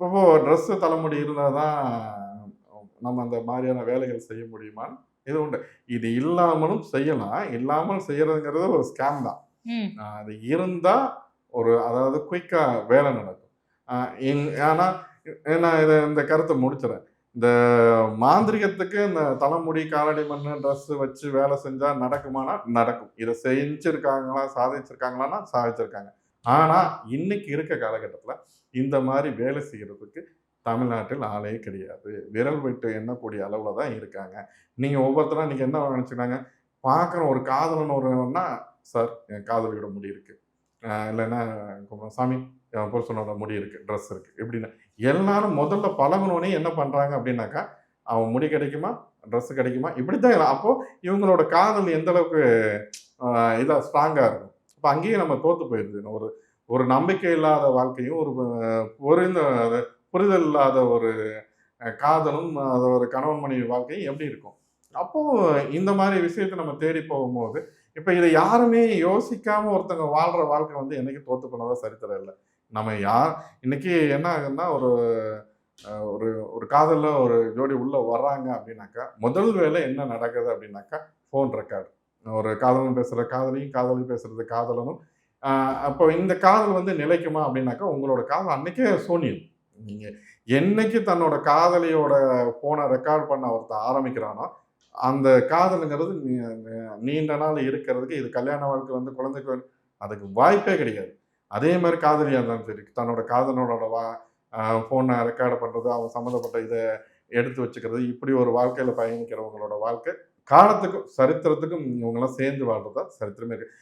இப்போ ட்ரெஸ்ஸு தலைமுடி இருந்தா தான் நம்ம அந்த மாரியான வேலைகள் செய்ய முடியுமான்னு இது உண்டு. இது இல்லாமலும் செய்யலாம். இல்லாமல் செய்யறதுங்கிறது ஒரு ஸ்கேம் தான். ம். அது இருந்தா அதாவது குயிக்கா வேலை நடக்கும். அ இன் ஆனா நான் இந்த கருத்த முடிச்சுறேன். இந்த மாந்திரீகத்துக்கு இந்த தலைமுடி, காலடி மண்ணு, ட்ரெஸ்ஸு வச்சு வேலை செஞ்சா நடக்குமானா? நடக்கும். இத செஞ்சிருக்காங்களா? சாதிச்சிருக்காங்களான்னா? சாதிச்சிருக்காங்க. ஆனா, இன்னைக்கு இருக்க காலகட்டத்தில இந்த மாரி வேலை செய்றதுக்கு தமிழ்நாட்டில் ஆளே கிடையாது. விரல் விட்டு எண்ணக்கூடிய அளவுல தான் இருக்காங்க. நீங்க ஒவ்வொருத்தரா இன்னைக்கு என்ன நெனச்சுக்கிறாங்க, பார்க்குற ஒரு காதலன் ஒருவன்னா, "சார் என் காதலியோட முடி இருக்கு." இல்லன்னா, "சாமி என் புருஷனோட முடி இருக்கு, ட்ரெஸ் இருக்கு." இப்படின்னு. எல்லாரும் முதல்ல பழகுனோனே என்ன பண்றாங்க அப்படின்னாக்கா, அவன் முடி கிடைக்குமா? ட்ரெஸ் கிடைக்குமா? இப்படித்தான் அப்போ இவங்களோட காதல் எந்த அளவுக்கு அ இதா ஸ்ட்ராங்கா இருக்கும். அப்ப அங்கேயே நம்ம தோத்து போயிருது. ஒரு ஒரு நம்பிக்கை இல்லாத வாழ்க்கையும், புரிந்த புரிதல் இல்லாத ஒரு காதலும், அது ஒரு கணவன் மனைவி வாழ்க்கையும் எப்படி இருக்கும்? அப்போ இந்த மாரி விஷயத்த நம்ம தேடி போகும்போது, இப்ப இத யாருமே யோசிக்காம ஒருத்தங்க வாழ்ற வாழ்க்கை வந்து என்னைக்கும் தோத்து போனதா சரித்திரம் இல்ல. நம்ம யார் இன்னைக்கு என்ன ஆகுதுன்னா, ஒரு ஒரு ஒரு காதல்ல ஒரு ஜோடி உள்ள வர்றாங்க அப்படின்னாக்கா, முதல் வேலை என்ன நடக்குது அப்படின்னாக்கா, ஃபோன் ரெக்கார்ட். ஒரு காதலன் பேசுற காதலியும், காதலி பேசுறது காதலனும். அ அப்போ இந்த காதல் வந்து நிலைக்குமா அப்படின்னாக்கா, உங்களோட காதல் அன்னைக்கே சூனியம். நீங்க என்னைக்கு தன்னோட காதலியோட ஃபோன ரெக்கார்ட் பண்ண ஒருத்தன் ஆரம்பிக்கிறானோ, அந்த காதல்ங்கிறது நீண்ட நாள் இருக்கிறதுக்கு இது கல்யாண வாழ்க்கை வந்து குழந்தைக்கு அதுக்கு வாய்ப்பே கிடையாது. அதே மாரி காதலியா இருந்தாலும் சரி, தன்னோட காதலனோட ஃபோன ரெக்கார்ட் பண்றது, அவங்க சம்மந்தப்பட்ட இத எடுத்து வச்சுக்கிறது, இப்படி ஒரு வாழ்க்கையில பயணிக்கிறவங்களோட வாழ்க்கை, காலத்துக்கும், சரித்திரத்துக்கும் இவங்கலாம் சேர்ந்து வாழ்றது தான் சரித்திரமே இருக்கு.